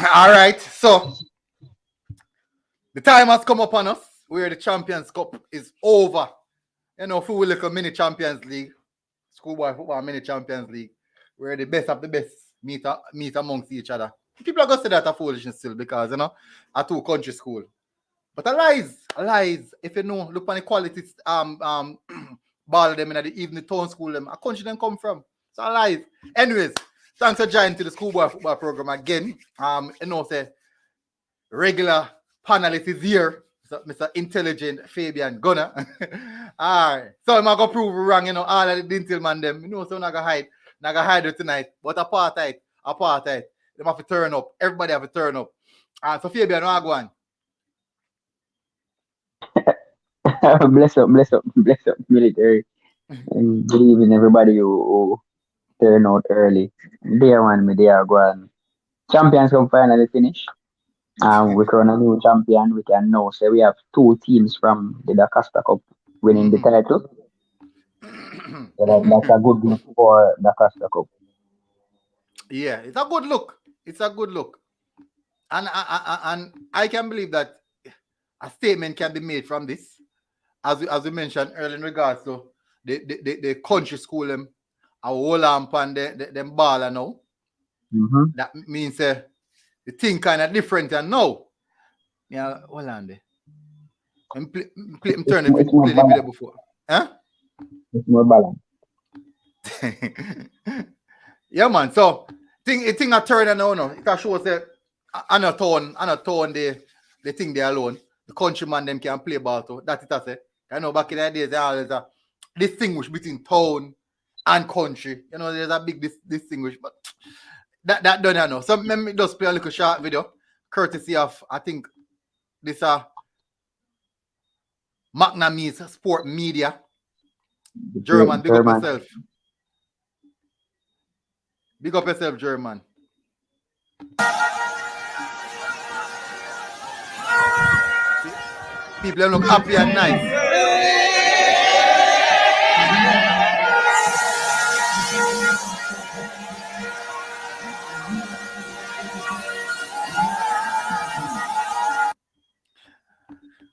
All right, so the time has come upon us where the Champions Cup is over. You know, for we look at mini Champions League, schoolboy football mini Champions League, where the best of the best meet amongst each other. People are gonna say that a foolishness still because a two country school. But a lies. If you know, look on the quality ball of them in the evening town school them, a country them come from. So a lies. Anyways, thanks for joining to the schoolboy football program again. Say regular panelist is here. Mr. Intelligent Fabian Gunner. All right. So I'm gonna prove wrong, all of the Dinthill man them. So I'm not gonna hide it tonight. But apartheid. They have to turn up. Everybody have to turn up. So Fabian, what go on? bless up, military. And good evening, everybody who turn out early. Day one, me there go on. Champions Cup finally finish. We crown a new champion. We can now say we have two teams from the Costa Cup winning the title. So that's a good look for the Costa Cup. Yeah, it's a good look. It's a good look. And I can believe that a statement can be made from this, as we mentioned earlier in regards to the country school them, a whole amp and them baller now. Mm-hmm. That means the thing kind of different and now. Yeah, hold on there. I'm It's, turn the it's more play the video balanced. before. Huh? It's more balanced. Yeah, man. So thing a turn and now no. It can show us that on a tone the thing they alone. The countryman them can play ball too. That it I say. I know back in the days they always distinguish between town and country. There's a big distinguish, but that done now. So let me just play a little short video, courtesy of I think this McNamee's Sport Media. German, big up German. yourself. Big up yourself, German. People look happy and nice.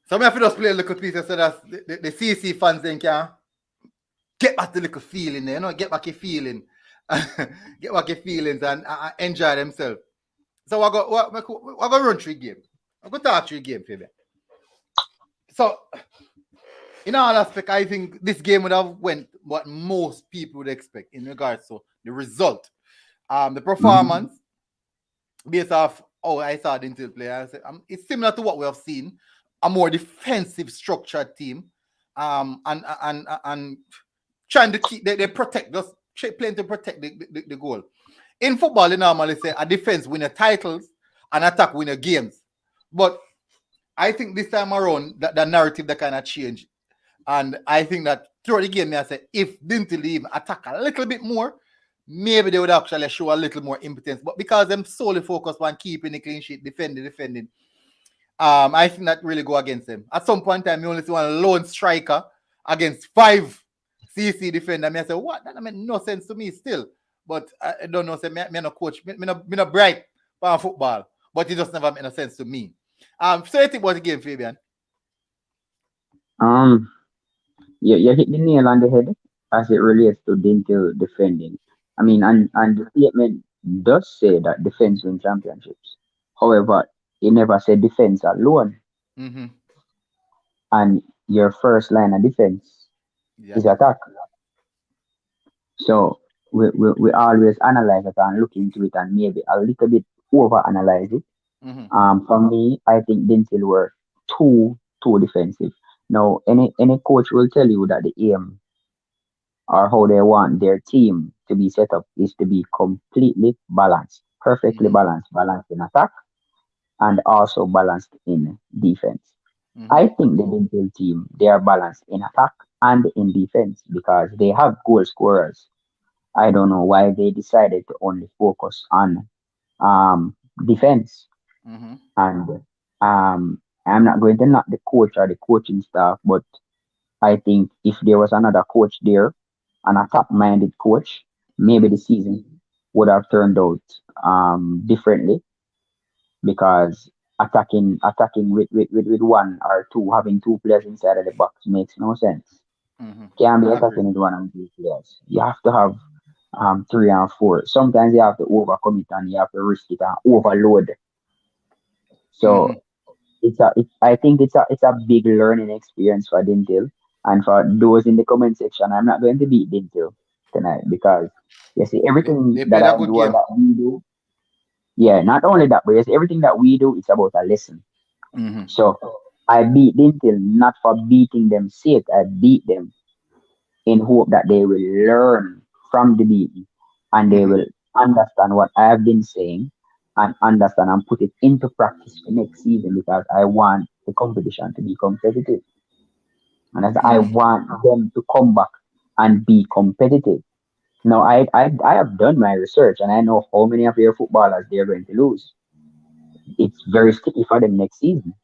So I have to just play a little piece so that the CC fans then can get back the little feeling there, get back your feeling. Get back your feelings and enjoy themselves. So we're going to run through the game. I'm going to talk through the game, Fabian. So, in all aspects, I think this game would have went what most people would expect in regards to the result. The performance, based off I saw Dinthill play, I said, it's similar to what we have seen. A more defensive structured team. And trying to keep they protect, just playing to protect the goal. In football, they normally say a defense win titles and attack win games. But I think this time around the narrative that kind of changed. And I think that throughout the game, I said if Dinthill even attack a little bit more, maybe they would actually show a little more impotence. But because them solely focused on keeping the clean sheet, defending, I think that really go against them. At some point in time, you only see one lone striker against 5 CC defender. I say, what? That made no sense to me still. But I don't know, say, me no coach, me no bright for football. But it just never made no sense to me. So you think about the game, Fabian? You hit the nail on the head as it relates to Dinthill defending. I mean, and the statement does say that defense win championships. However, it never said defense alone. Mm-hmm. And your first line of defense Yeah, is attack. So we always analyze it and look into it and maybe a little bit over analyze it. For me, I think Dinthill were too defensive. Now, any coach will tell you that the aim or how they want their team to be set up is to be completely balanced, perfectly balanced in attack and also balanced in defense. I think the Dinthill team they are balanced in attack and in defense because they have goal scorers. I don't know why they decided to only focus on defense. And I'm not going to knock the coach or the coaching staff, but I think if there was another coach there, an attack-minded coach, maybe the season would have turned out differently. because attacking with one or two, having two players inside of the box makes no sense. Can't be I agree. attacking with one and two players. You have to have three and four. Sometimes you have to overcome it and you have to risk it and overload. So I think it's a big learning experience for Dinthill. And for those in the comment section, I'm not going to beat Dinthill tonight because you see everything They that played a I good do or game. that we do. Yeah, not only that, but you see everything that we do, it's about a lesson. So I beat Dinthill not for beating them sake. I beat them in hope that they will learn from the beating and they will understand what I have been saying and understand and put it into practice for next season because I want the competition to be competitive. And as I want them to come back and be competitive. Now I have done my research and I know how many of your footballers they're going to lose. It's very sticky for them next season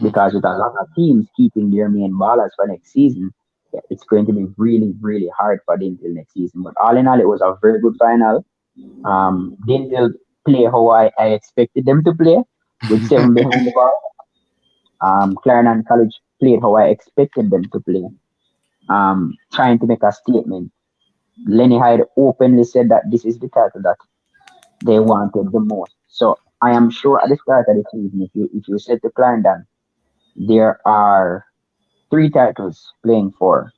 because with a lot of teams keeping their main ballers for next season, yeah, it's going to be really, really hard for Dintil next season. But all in all, it was a very good final. Dintil play how I expected them to play with seven behind the ball. Clarendon College played how I expected them to play, trying to make a statement. Lenny Hyde openly said that this is the title that they wanted the most. So I am sure at the start of the season, if you said to Clarendon, there are three titles playing for.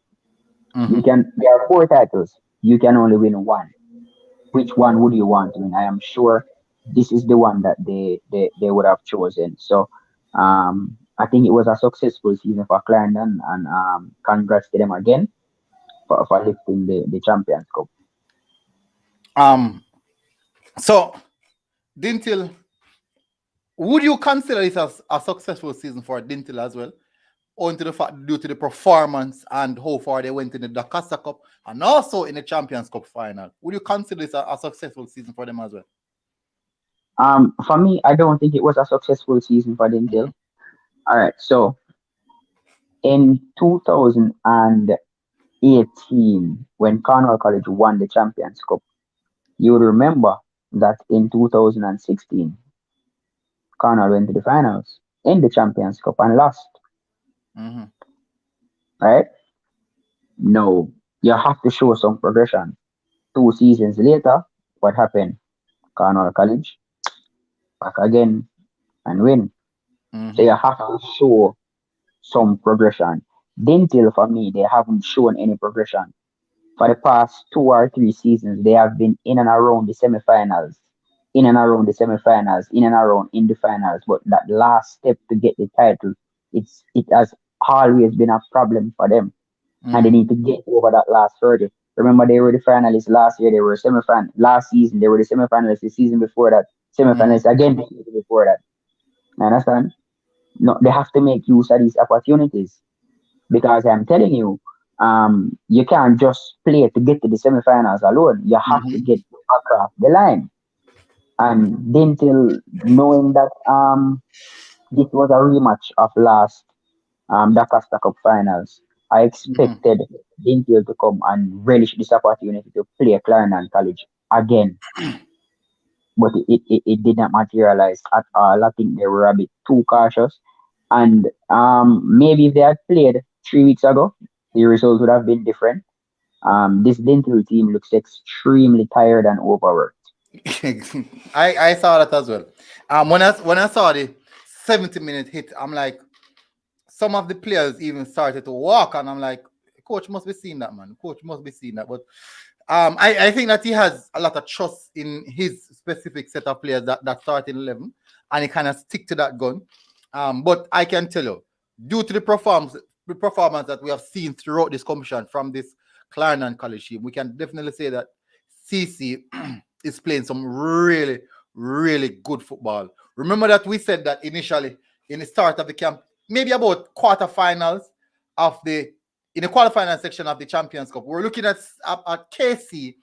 There are four titles. You can only win one. Which one would you want to win? I am sure this is the one that they would have chosen. So I think it was a successful season for Clarendon and congrats to them again for lifting the Champions Cup. Um, so Dintil, would you consider this as a successful season for Dintil as well? Owing to the fact due to the performance and how far they went in the Dakasa Cup and also in the Champions Cup final. Would you consider this a successful season for them as well? For me, I don't think it was a successful season for Dintil. All right, so in 2018, when Cornwall College won the Champions Cup, you would remember that in 2016, Cornwall went to the finals in the Champions Cup and lost. Right? No, you have to show some progression. 2 seasons later, what happened? Cornwall College back again and win. So you have to show some progression. Dintil, for me, they haven't shown any progression. For the past 2 or 3 seasons, they have been in and around the semifinals, in and around the semifinals, in and around in the finals. But that last step to get the title, it has always been a problem for them, and they need to get over that last hurdle. Remember, they were the finalists last year. They were semifinal last season. They were the semifinalists the season before that. Semifinalists again the season before that. You understand? No, they have to make use of these opportunities because I'm telling you, you can't just play to get to the semifinals alone. You have to get across the line. And then till knowing that this was a rematch of last Dakar Cup finals, I expected Dinthill to come and relish this opportunity to play Clarendon College again. But it did not materialize at all. I think they were a bit too cautious. And maybe if they had played 3 weeks ago, the results would have been different. This Dinthill team looks extremely tired and overworked. I saw that as well. When I saw the 70-minute hit, I'm like, some of the players even started to walk, and I'm like, coach must be seeing that, man. Coach must be seeing that. But I think that he has a lot of trust in his specific set of players that start in 11, and he kind of stick to that gun. But I can tell you, due to the performance that we have seen throughout this competition from this Clarendon College team, we can definitely say that CC is playing some really, really good football. Remember that we said that initially in the start of the camp, maybe about quarterfinals of the in the quarterfinal section of the Champions Cup. We're looking at KC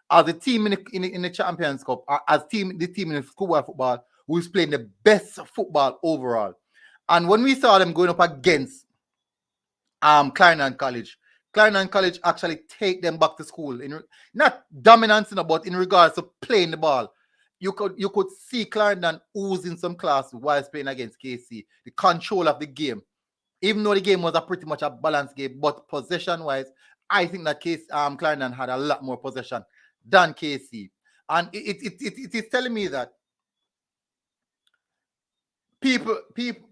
as the team in the Champions Cup, as the team in the schoolboy football who's playing the best football overall. And when we saw them going up against Clarendon College, Clarendon College actually take them back to school. Not dominance, but in regards to playing the ball. you could see Clarendon oozing some class whilst playing against KC. The control of the game, even though the game was a pretty much a balanced game, but possession wise, I think that Clarendon had a lot more possession than KC, and it is telling me that people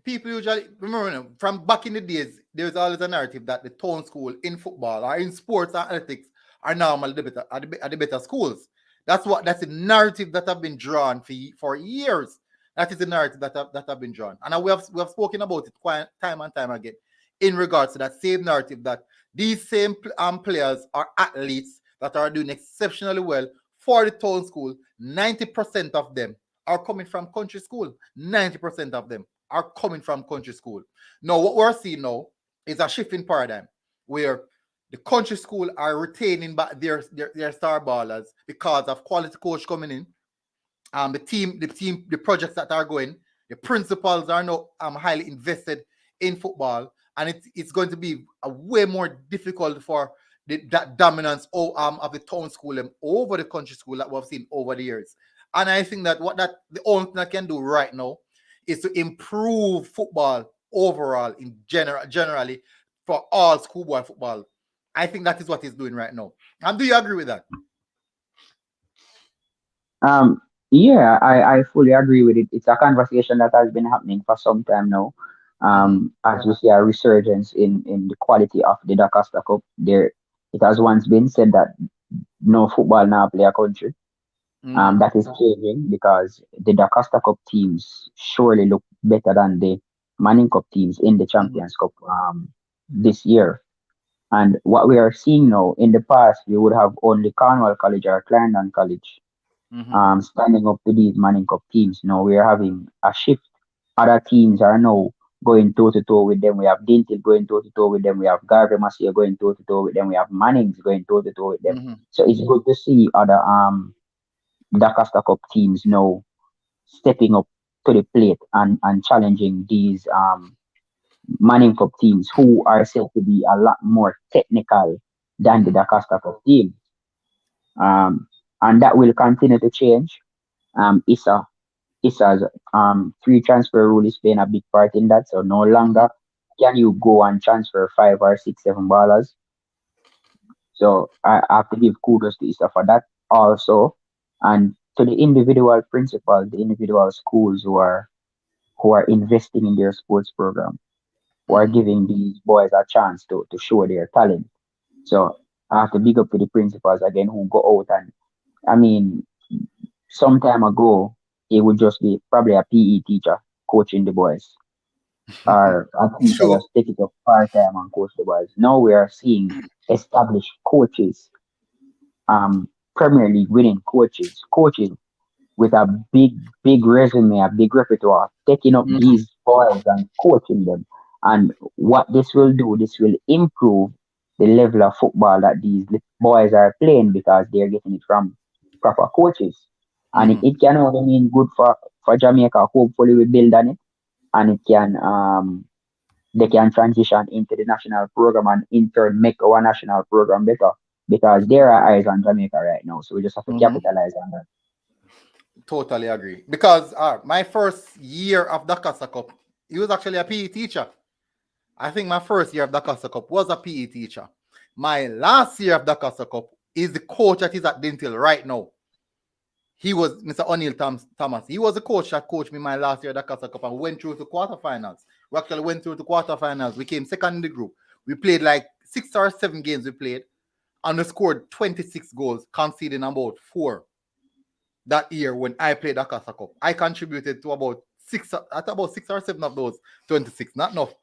usually remember from back in the days, there's always a narrative that the town school in football or in sports or athletics are normally the better schools. That's the narrative that have been drawn for years. That is the narrative that have been drawn, and we have spoken about it quite time and time again in regards to that same narrative that these same players are athletes that are doing exceptionally well for the town school. 90% of them are coming from country school. 90% of them are coming from country school. Now, what we're seeing now is a shift in paradigm where the country school are retaining back their star ballers because of quality coach coming in. The projects that are going, the principals are now highly invested in football, and it's going to be a way more difficult for that dominance of the town school over the country school that we've seen over the years. And I think that the only thing I can do right now is to improve football overall generally for all schoolboy football. I think that is what he's doing right now. And do you agree with that? Um, yeah, I fully agree with it. It's a conversation that has been happening for some time now. Mm-hmm. As we see a resurgence in the quality of the Dakasta Cup, it has once been said that no football now play a country. Mm-hmm. That is changing because the Dakasta Cup teams surely look better than the Manning Cup teams in the Mm-hmm. Champions Cup this year. And what we are seeing now, in the past, we would have only Cornwall College or Clarendon College Mm-hmm. standing up to these Manning Cup teams. Now we are having a shift. Other teams are now going toe to toe with them. We have Dinthill going toe to toe with them. We have Garvey Masia going toe to toe with them. We have Mannings going toe to toe with them. Mm-hmm. So it's good to see other Dakasta Cup teams now stepping up to the plate and challenging these Manning Cup teams who are said to be a lot more technical than the Mm-hmm. Dakasta Cup team. Um, and that will continue to change. Issa Issa's free transfer rule is playing a big part in that. So no Mm-hmm. longer can you go and transfer five or six, seven ballers. So I have to give kudos to Issa for that also, and to the individual principals, the individual schools who are investing in their sports program, who are Mm-hmm. giving these boys a chance to show their talent. So I have to big up to the principals again who go out and I mean some time ago it would just be probably a PE teacher coaching the boys or a teacher Sure. just take it up part time and coach the boys. Now we are seeing established coaches, Premier League winning coaches with a big resume, a big repertoire, taking up Mm-hmm. these boys and coaching them. And what this will do, this will improve the level of football that these boys are playing because they're getting it from proper coaches. And it, Mm-hmm. it can only mean good for Jamaica. Hopefully we build on it and it can they can transition into the national program and in turn make our national program better because there are eyes on Jamaica right now. So we just have to Mm-hmm. capitalize on that. Totally agree. Because my first year of the Casa Cup, he was actually a PE teacher. I think my first year of the Casa Cup was a PE teacher. My last year of the Casa Cup is the coach that is at Dinthill right now. He was Mr. O'Neill Thomas. He was the coach that coached me my last year at the Casa Cup and we went through to quarterfinals. We actually went through to quarterfinals. We came second in the group. We played like 6 or 7 games we played and we scored 26 goals, conceding about 4 that year when I played the Casa Cup. I contributed to about 6 or 7 of those 26. Not enough.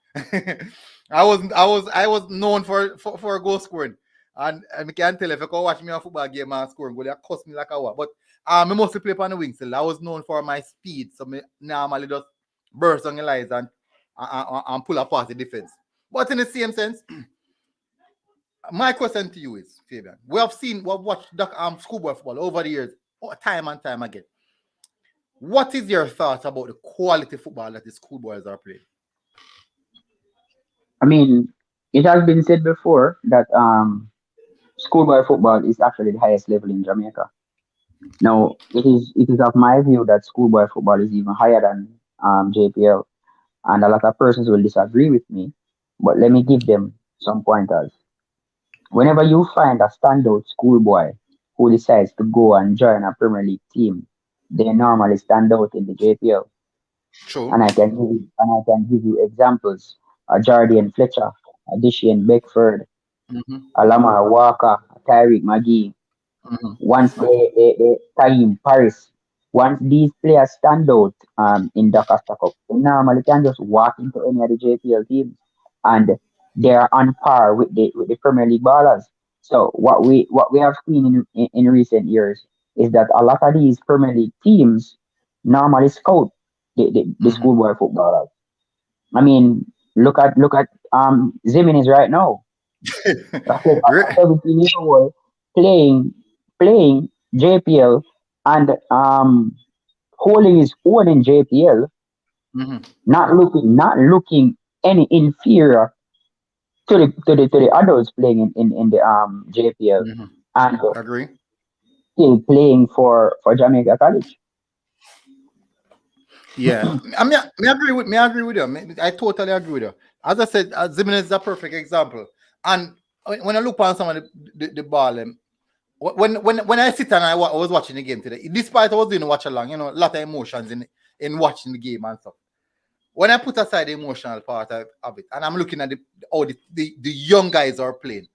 I was known for goal scoring. And I can't tell if you can watch me on a football game and scoring goal, they cost me like a what. But I mostly play on the wing still. I was known for my speed. So I normally just burst on the lines and pull apart the defense. But in the same sense, my question to you is, Fabian, we've watched schoolboy football over the years, time and time again. What is your thoughts about the quality football that the schoolboys are playing? I mean, it has been said before that schoolboy football is actually the highest level in Jamaica. Now, it is of my view that schoolboy football is even higher than JPL, and a lot of persons will disagree with me. But let me give them some pointers. Whenever you find a standout schoolboy who decides to go and join a Premier League team, they normally stand out in the JPL. True. And I can give you examples. Jardian Fletcher, Adishian Beckford, Mm-hmm. Lamar Walker, Tyreek McGee. Mm-hmm. Once they Taim Paris, once these players stand out in the Costa Cup, they normally can just walk into any of the JPL teams and they are on par with the Premier League ballers. So what we have seen in recent years is that a lot of these Premier League teams normally scout the Mm-hmm. schoolboy footballers. I mean, look at Zimenez right now. A Re- 17-year-old playing playing JPL and holding his own in JPL, Mhm. not looking any inferior to the adults playing in the JPL Mhm. and Agree. still playing for Jamaica College. Yeah, I agree with you. I totally agree with you. As I said, Zimenez is a perfect example. And when I look on some of the ball, when I sit and I was watching the game today, despite I was doing watch along, a lot of emotions in watching the game and stuff. When I put aside the emotional part of it, and I'm looking at the young guys are playing,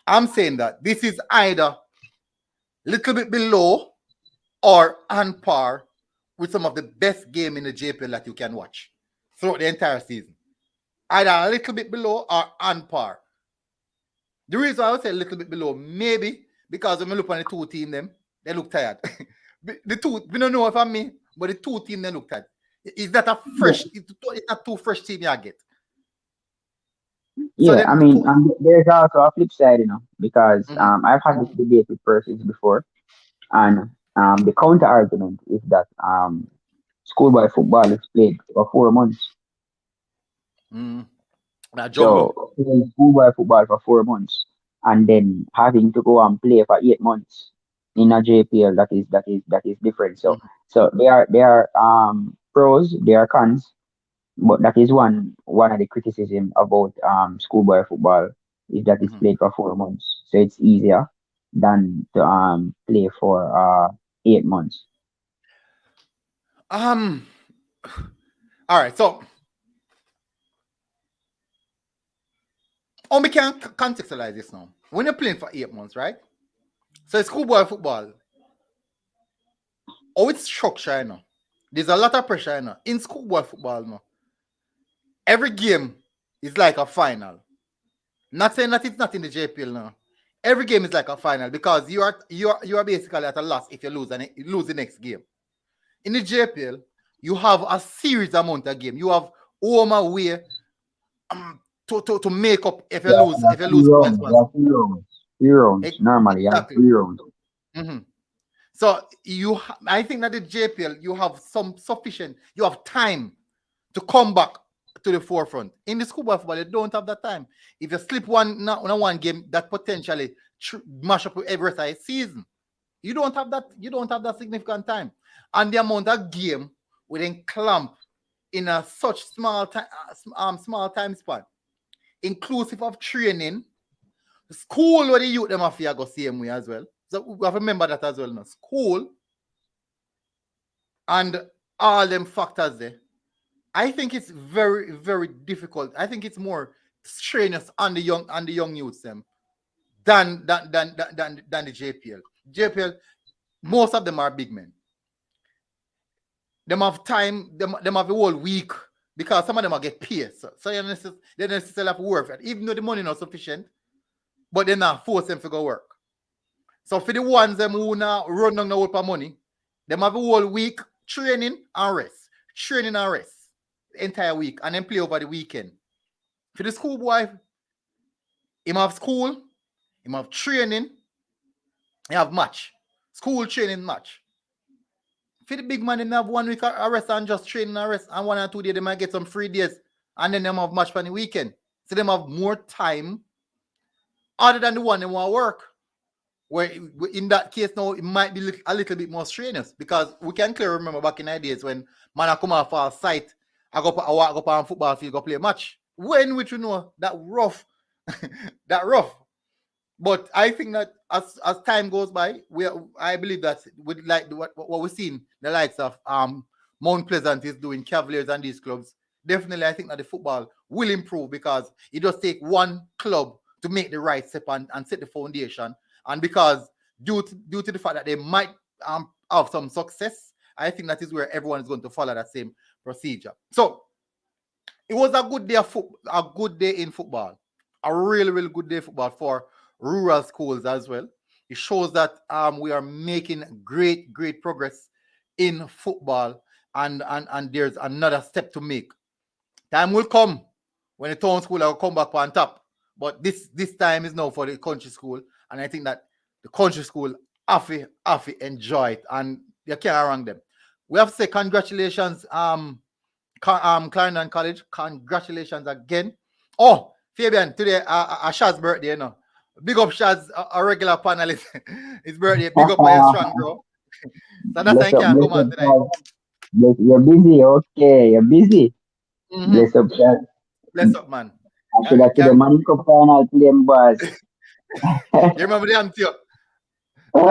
I'm saying that this is either little bit below or on par with some of the best game in the JPL that you can watch throughout the entire season. Either a little bit below or on par. The reason I would say a little bit below, maybe because when we look on the two team them, they look tired. The two, we don't know if I'm me, but the two team they look tired. Is that a Yeah, fresh? It's not two fresh team you get. So yeah. I then the mean, two. there's also a flip side, because Mm-hmm, I've had this debate with persons before, and the counter argument is that schoolboy football is played for 4 months. mm-hmm. That jungle. So playing schoolboy football for 4 months and then having to go and play for 8 months in a JPL, that is different. So Mm-hmm, there are pros, there are cons, but that is one of the criticism about schoolboy football is that it's mm-hmm. played for 4 months. So it's easier than to play for 8 months. Um. All right. So, we can contextualize this now. When you're playing for 8 months, right? So, schoolboy football, it's structure, There's a lot of pressure, In schoolboy football, every game is like a final. Not saying that it's not in the JPL now. Every game is like a final because you are basically at a loss if you lose the next game. In the JPL, you have a series amount of game. You have home away to make up if you Yeah, lose there are if you three lose points rounds. There once. are 3 rounds. 3 rounds. Normally, you have Exactly. 3 rounds. hmm So I think that the JPL you have you have time to come back to the forefront. In the schoolboy football, you don't have that time. If you slip one game, that potentially mash up every rest of the season. You don't have that. You don't have that significant time, and the amount of game within clamp in a such small time span, inclusive of training, school where the youth them have to go same way as well. So we have to remember that as well. Now, school and all them factors there. I think it's very, very difficult. I think it's more strenuous on the young youths them than the JPL. JPL, most of them are big men. Them have time, them have a whole week because some of them are get paid. So they necessarily have to work for it. Even though the money not sufficient, but they not force them to go work. So for the ones them who now run down the whole for money, them have a whole week training and rest. Training and rest. The entire week. And then play over the weekend. For the schoolboy, him have school, him have training, he have match. School training match. For the big man, they have 1 week arrest and just training arrest, and 1 or 2 days they might get some free days, and then they have match for the weekend. So they have more time other than the one they want to work. where in that case now it might be a little bit more strenuous because we can clearly remember back in the days when man I come off our site, I walk up on football field, go play a match. When which you know that rough, that rough. But I think that as time goes by, I believe that with like what we're seeing, the likes of Mount Pleasant is doing, Cavaliers and these clubs, definitely I think that the football will improve because it just take one club to make the right step and set the foundation. And because due to the fact that they might have some success, I think that is where everyone is going to follow that same procedure. So it was a good day a good day in football, a really, really good day of football for rural schools as well. It shows that we are making great, great progress in football, and there's another step to make. Time will come when the town school will come back on top, but this time is now for the country school, and I think that the country school have to enjoy it, and you can't wrong them. We have to say congratulations, Clarendon College. Congratulations again. Oh, Fabian, today Shaz's birthday, you know. Big up Shaz, a regular panelist. His birthday. Big up my strong bro. So that's why I can't come on tonight. You're busy, okay? You're busy. Mm-hmm. Bless up, Chad. Bless up, man. I should have to the Money Cup final claim, boss. You remember the answer? You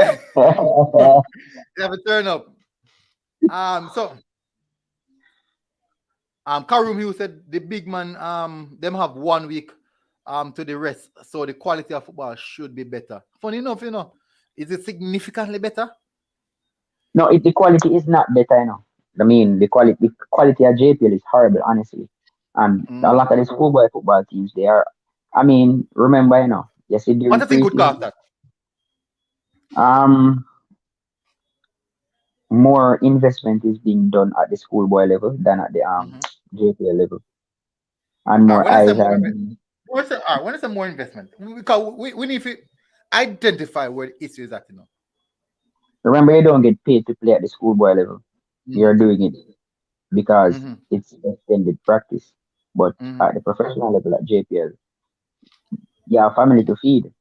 have to turn up. So Karum Hughes said the big man them have 1 week to the rest, so the quality of football should be better. Funny enough, you know, is it significantly better? No, the quality is not better, you know. I mean, the quality of JPL is horrible, honestly. And a lot of the schoolboy football teams, they are. I mean, remember, you know, yes, during What do you think would cause that? More investment is being done at the schoolboy level than at the JPL level, and more eyes are. When is more investment? Because we need to identify where the issue is at, you know. Remember, you don't get paid to play at the schoolboy level. You're doing it because it's extended practice. But at the professional level at JPL, you have family to feed.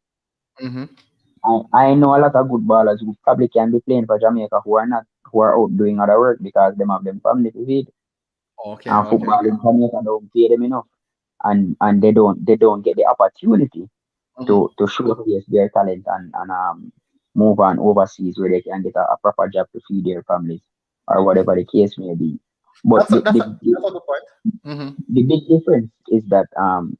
I know a lot of good ballers who probably can be playing for Jamaica who are out doing other work because them have them family to feed. And football in Jamaica don't pay them enough, and they don't get the opportunity to showcase their talent and move on overseas where they can get a proper job to feed their families or whatever the case may be. But that's a good point. The big difference is that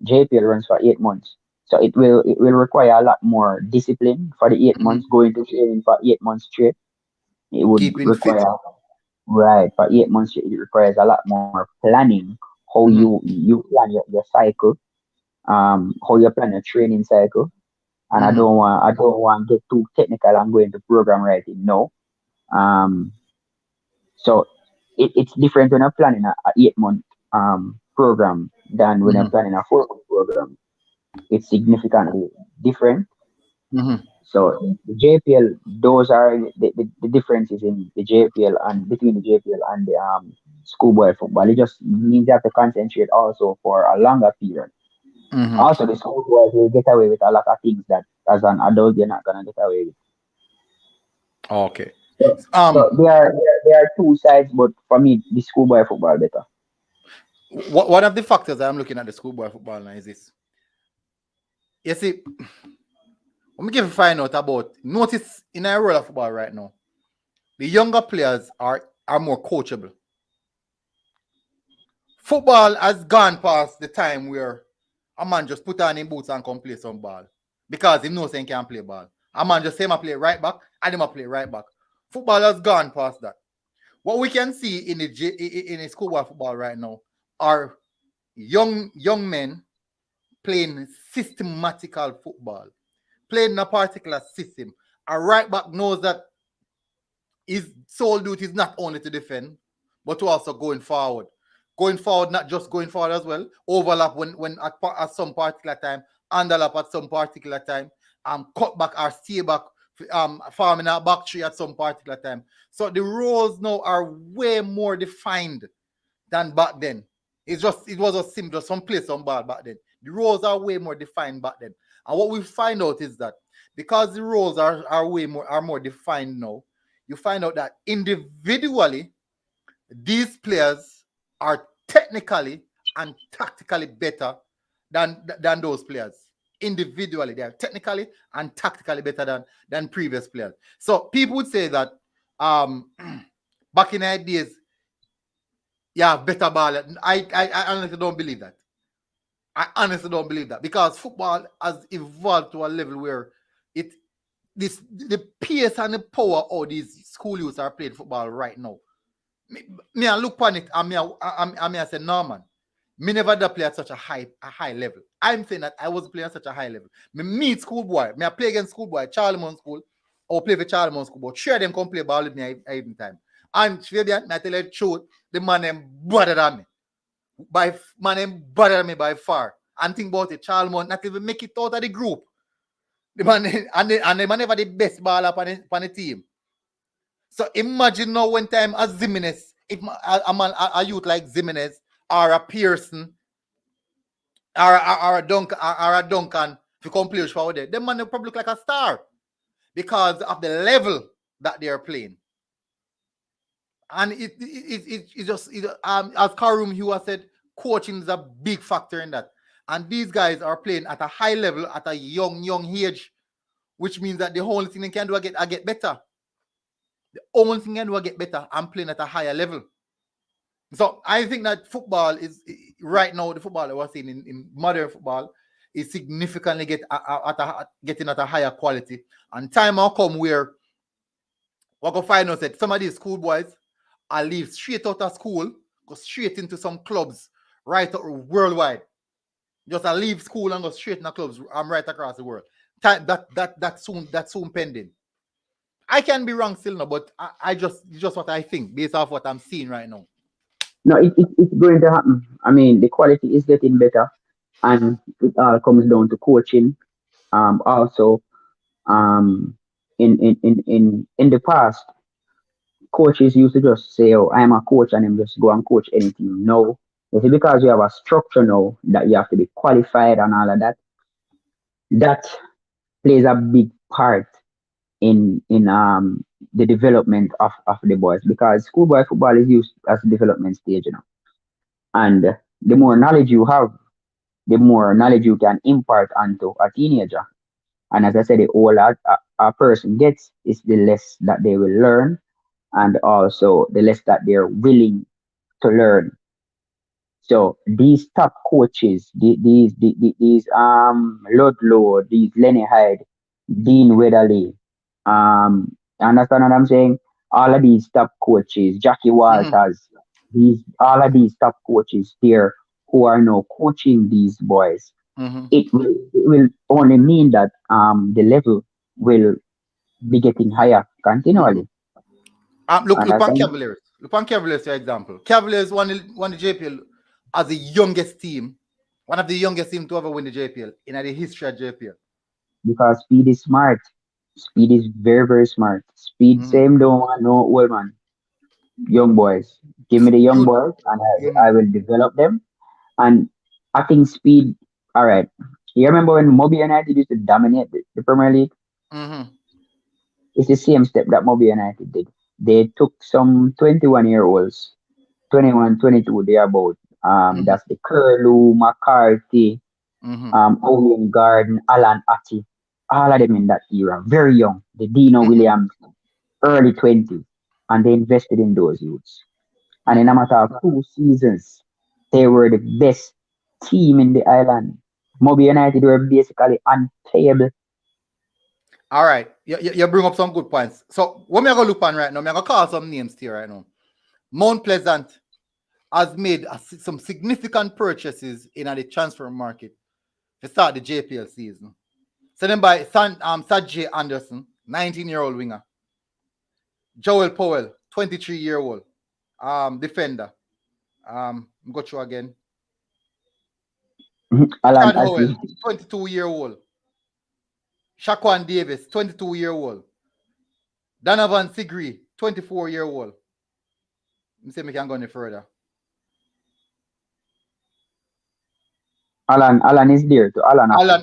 JPL runs for 8 months. So it will require a lot more discipline for the 8 months, going to training for 8 months straight. It would require fit. Right, for 8 months it requires a lot more planning, how you plan your cycle, how you plan your training cycle. And I don't want to get too technical and go into program writing. No. So it's different when you're planning a 8 month program than when you're planning a 4 month program. It's significantly different. So the JPL, those are the differences in the JPL and between the JPL and the schoolboy football. It just means you have to concentrate also for a longer period. Also, the schoolboys will get away with a lot of things that as an adult you're not gonna get away with. Okay. So there are two sides, but for me, the schoolboy football better. One of the factors I'm looking at the schoolboy football now is this. You see, let me give you find out about. Notice in our world of football right now, the younger players are more coachable. Football has gone past the time where a man just put on his boots and come play some ball because he knows he can't play ball. A man just say him play right back and him play right back. Football has gone past that. What we can see in the schoolboy football right now are young men playing systematical football, playing in a particular system. A right back knows that his sole duty is not only to defend, but to also going forward. Going forward, not just going forward as well. Overlap when at some particular time, underlap at some particular time, cut back or stay back, farming our back tree at some particular time. So the roles now are way more defined than back then. It was a simple, just some play some ball back then. The roles are way more defined back then. And what we find out is that because the roles are more defined now, you find out that individually these players are technically and tactically better than those players. Individually, they are technically and tactically better than previous players. So people would say that back in the days, yeah, better ball. I honestly don't believe that. I honestly don't believe that because football has evolved to a level where it the pace and the power of these school youths are playing football right now. Me I look on it and I say, no man, me never did play at such a high level. I'm saying that I wasn't playing at such a high level. Me meet schoolboy, me I play against schoolboy, Charlemont School, or play for Charlemont School, but sure them come play ball with me even time. And Fabian, I tell you the truth, the man them better than me. Man them better than me by far. And think about it, Charlemont not even make it out of the group. The man and the man never the best baller on the team. So imagine now when time as Zimenez, if a youth like Zimenez or a Pearson or a Duncan to come play for there, them man will probably look like a star because of the level that they are playing. And it just as Karum Hugh said, coaching is a big factor in that. And these guys are playing at a high level at a young age, which means that the only thing they can do I get better. The only thing I do I get better, I'm playing at a higher level. So I think that football is right now, the football that we're seeing in modern football is significantly getting at a higher quality. And time will come where we're going to find out that some of these schoolboys are leave straight out of school, go straight into some clubs right worldwide. Just leave school and go straight in the clubs right across the world. That's soon pending. I can be wrong still now, but I just what I think based off what I'm seeing right now. No, it's going to happen. I mean, the quality is getting better, and it all comes down to coaching. Also, um, in the past, coaches used to just say, "Oh, I'm a coach," and then just go and coach anything. No, it's because you have a structure now that you have to be qualified and all of that. That plays a big part in the development of the boys because schoolboy football is used as a development stage, you know. And the more knowledge you have, the more knowledge you can impart onto a teenager. And as I said, the older a person gets, is the less that they will learn, and also the less that they're willing to learn. So these top coaches, these Ludlow, these Lenny Hyde, Dean Weatherly, understand what I'm saying? All of these top coaches, Jackie Walters, these all of these top coaches here who are now coaching these boys. It will only mean that the level will be getting higher continually. Look on Cavaliers. Look on Cavaliers, for example. Cavaliers won the JPL as the youngest team, one of the youngest teams to ever win the JPL in the history of JPL. Because speed is smart. Speed is very, very smart. Speed same don't want no old man. Young boys. Give me the young boys and I will develop them. And I think speed, all right. You remember when Moby United used to dominate the Premier League? It's the same step that Moby United did. They took some 21-year-olds, 21, 22, they're about. That's the Curlew, McCarthy, Owen Garden, Alan Atty, all of them in that era, very young. The Dino Williams, early 20s, and they invested in those youths. And in a matter of 2 seasons, they were the best team in the island. Moby United were basically unplayable. All right, you bring up some good points. So what me I go look on right now? Me I go call some names here right now. Mount Pleasant has made some significant purchases in the transfer market to start the JPL season. So then by Sajay Anderson, 19-year-old winger. Joel Powell, 23-year-old defender. Go through again. Alan Chad Howell, Atty. 22-year-old. Shaquan Davis, 22-year-old. Donovan Sigree, 24-year-old. Let me see if we can go any further. Alan is there to Alan.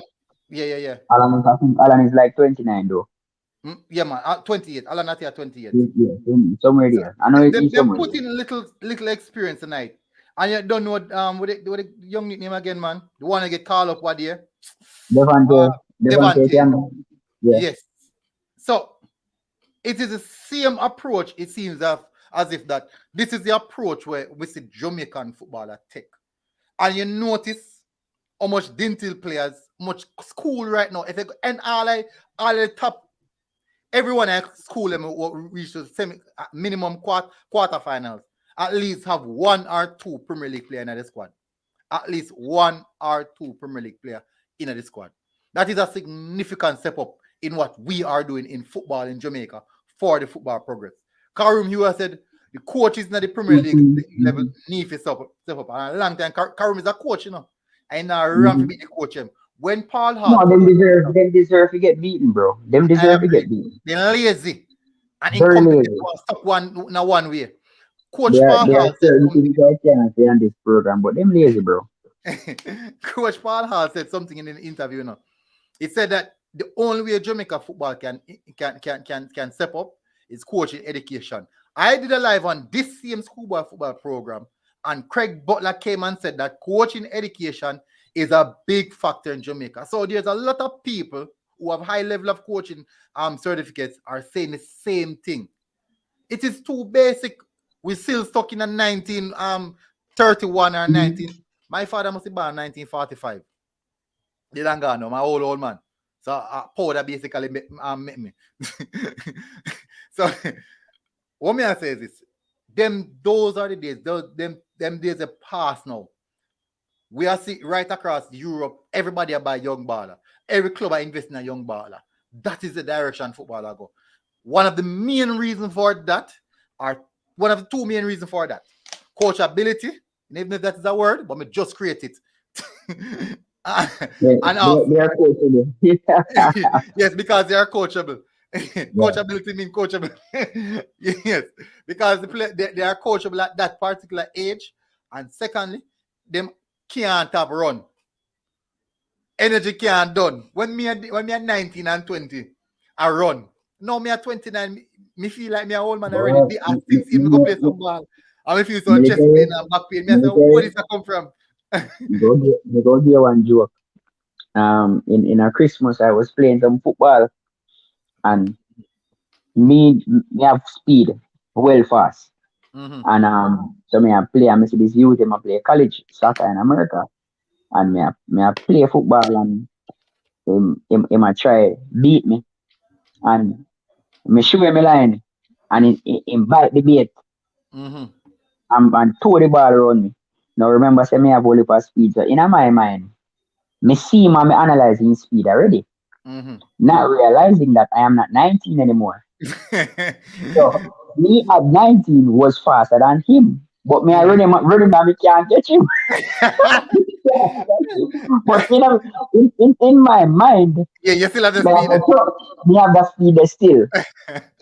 Yeah. I think Alan is like 29 though. Yeah, man. 28. Alan not here 28. Yeah, somewhere So there. I know he's them somewhere put there. in little experience tonight. And you don't know what the young nickname again, man. The one that get called up what year? Uh Devante Devante. can, yeah. Yes. So it is the same approach, it seems as if that this is the approach where we see Jamaican footballer take. And you notice how much Dinthill players, much school right now. If they, and all the top everyone at school them will reach the semi minimum quarterfinals. At least have one or two Premier League player in the squad. At least one or two Premier League player in the squad. That is a significant step up in what we are doing in football in Jamaica for the football progress. Karim Hewer said the coaches in the Premier League level need to step up. And a long time, Karim is a coach, you know. And now run to be the coach him. When Paul Hall No, put out them deserve to get beaten, bro. Them I deserve to agree. get beaten. They're lazy and Very incompetent lazy. to stop one way. Coach Paul There Hall are said certain something. things I cannot say on this program, but them lazy, bro. Coach Paul Hall said something in an interview. You know, he said that the only way Jamaica football can step up is coaching education. I did a live on this same schoolboy football program, and Craig Butler came and said that coaching education is a big factor in Jamaica. So there's a lot of people who have high level of coaching certificates are saying the same thing. It is too basic. We still stuck in a 1931 or 19. My father must be born 1945. They don't go no, my old man. So powder basically make me. So what me I say is this. Those are the days. Them days are past now. We are see right across Europe, everybody are buy young baller. Every club are investing in a young baller. That is the direction football I go. One of the main reasons for that, or one of the two main reasons for that, coachability. Even if that is a word, but me just create it. And They are coachable. yes, because they are coachable. Coachability means coachable. Yes, because they are coachable at that particular age. And secondly, them can't have run. Energy can't done. When me are 19 and 20, I run. Now me at 29, me feel like me a old man already. Bro, I since even go play some ball. I me feel some chest military, pain and back pain. Me I say, where military, this I come from? me go give one joke. In a Christmas, I was playing some football, and me have speed, well fast. Mm-hmm. And so me I play, I see this youth, him I play college soccer in America, and me I play football, and him I try beat me, and me show him a line, and he bite the bait, Mm-hmm. and throw the ball around me. Now remember, say me have only for speed, so in my mind, me see him and me analyzing his speed already, Mm-hmm. not realizing that I am not 19 anymore. So me at 19 was faster than him. But me I running and me can't catch him. But in my mind, Yeah, you still have the me have, speed. me have that speed there still.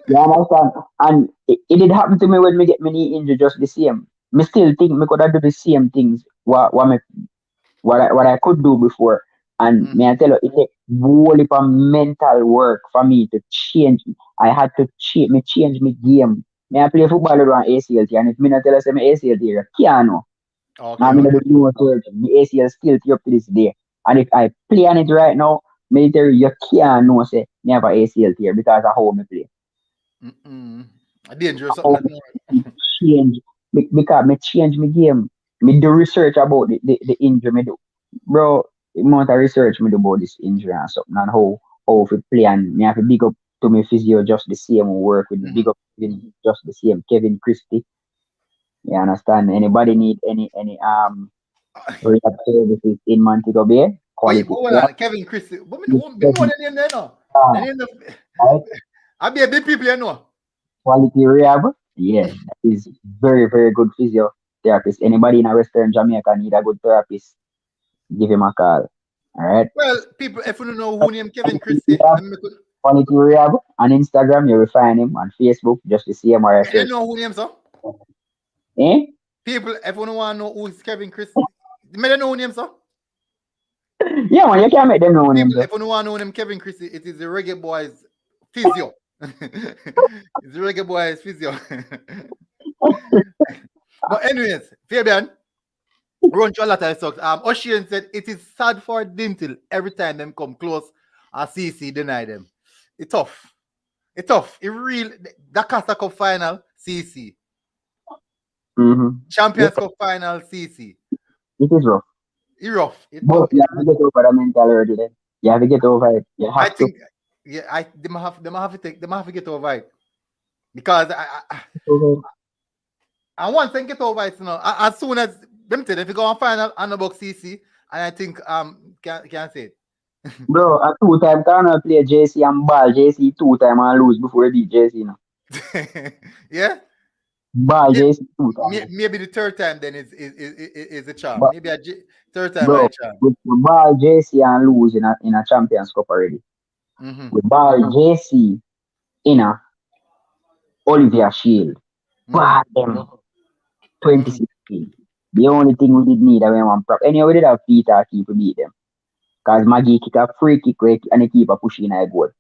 You understand? And it did happen to me when me get my knee injured just the same. Me still think me could have do the same things what I could do before. And Mm-hmm. may I tell you, it take whole heap of mental work for me to change. I had to change my game. May I play football around ACL tear, and if me not tell us my ACL tear, can't know. Okay, Now me not okay. do no surgery. My ACL still tear up to this day. And if I play on it right now, me tell you, you can't know say me have a ACL tear because of how me play. Mm-mm. Dangerous something How that me change because me change my game. Me do research about the injury me do. Bro, the amount of research me do about this injury and something and how to play, and me have to big up to me physio just the same, who work with me, mm-hmm. big up Kevin just the same. Kevin Christie. You understand? Anybody need any rehab services in Montego Bay? Wait, Quality hold rehab. on, Kevin Christie. But me With know Kevin, the name there no. The uh, name of right? I be a big people you know. Quality rehab. Yeah, that is very good physiotherapist. Anybody in a Western Jamaica need a good therapist, give him a call. All right. Well, people, if you don't know who named Kevin Christie, Rehab, Quality Rehab on Instagram. You will find him on Facebook. Just the CMR you search. know who names so. Eh? People, if you don't want to know who is Kevin Christie, me don't know who names so. Yeah, man, you can't make them know him. People, if you want to know him, Kevin Christie, it is the Reggae Boys physio. It's the Reggae Boys physio. But anyways, Fabian, run through a lot of stuff. Ocean said it is sad for Dinthill every time them come close and CC deny them. It's tough. It's tough. It real the Casa Cup final, CC. Champions Cup final, CC. It is rough. It's rough. But you have to get over the mental hurdle. Then. You have to get over it. You have I to. think, yeah, they have to get over it because I want to get over it. You know, as soon as them tell if you go on final and about CC, and I think can say it. Bro, a 2-time Connor play JC and ball JC 2 time and lose before he beat JC now. Yeah. Ball JC 2 times. Maybe the third time then is a charm. But, maybe a third time bro, is a charm. we ball JC and lose in a Champions Cup already. We ball JC in a Olivier Shield. Ball them 2016. The only thing we did need was one prop. Anyway, we did have Peter keep to beat them. Because Maggie kick a free kick and the keeper pushing a goal.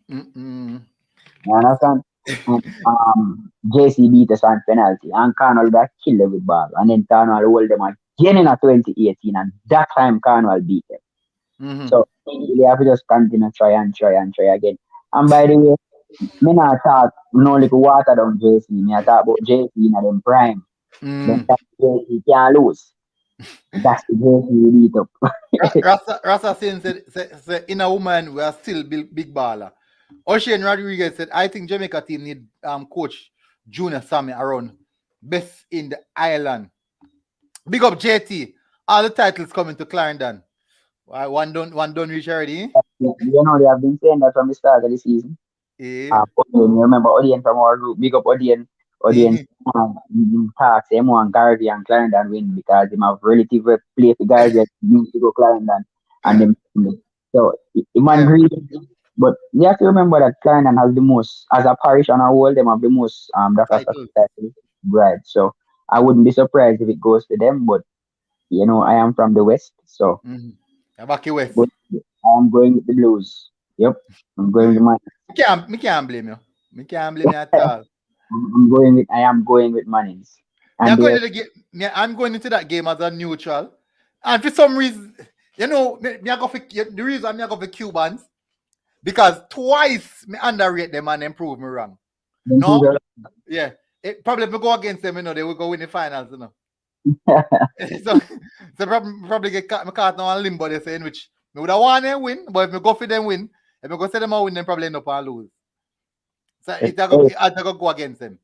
You understand? JC beat us on penalty and Carnwell got killed with ball. And then Carnwell hold them again in 2018 and that time Carnwell beat them. So they have to just continue try again. And by the way, me not talk no little water down JC. Me I talk about JC in them prime. Then that JC can't lose. That's the JC we beat up. Rasa said in a woman we are still big baller. Ocean Rodriguez said, I think Jamaica team need coach Junior Sammy around best in the island. Big up JT. All the titles coming to Clarendon. One done reach already. You know they have been saying that from the start of the season. Yeah. You remember Odien from our group. Big up Odien. Talks him and Garvey and Clarendon win because they have relative play for Garvey used to go Clarendon and them. So it man agree. But you have to remember that Clarendon has the most, as a parish on our world, them have the most right. So I wouldn't be surprised if it goes to them. But you know, I am from the west, so back west. I'm going with the Blues. Yep, I'm going with my. Me can't blame you. Me can't blame you at all. I am going with Mannings. I'm going into that game as a neutral, and for some reason, you know, the reason I'm going for Cubans because twice me underrate them and improve me wrong. No, yeah, probably if we go against them, you know, they will go win the finals, you know. so probably get caught now on limbo. They saying which me would have won them win, but if we go for them win, if we go say them win, then probably end up and lose. So it's going to go against them.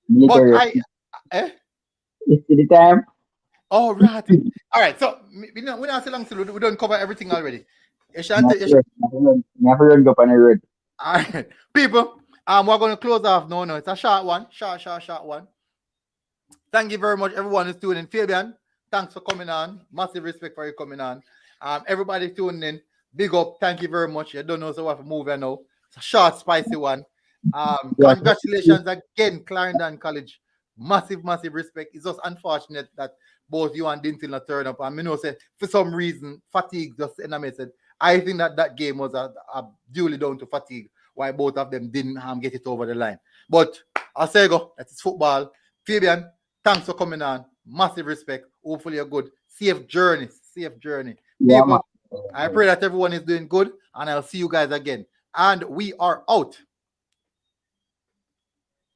But it's the time. Oh, right. All right. So we're not so long, so we don't cover everything already. Never run up on the road. All right, people. We're going to close off. No, it's a short one. Short one. Thank you very much, everyone who's tuning in. Fabian, thanks for coming on. Massive respect for you coming on. Everybody tuning in. Big up. Thank you very much. You don't know so what to move, I know. It's a short, spicy one. Congratulations again, Clarendon College. Massive respect. It's just unfortunate that both you and Dinthill not turn up. And I know say for some reason fatigue just said. I think that game was a duly down to fatigue. Why both of them didn't get it over the line. But I'll say go. That's football. Fabian, thanks for coming on. Massive respect. Hopefully you're good. Safe journey. Yeah, people, I pray that everyone is doing good, and I'll see you guys again. And we are out.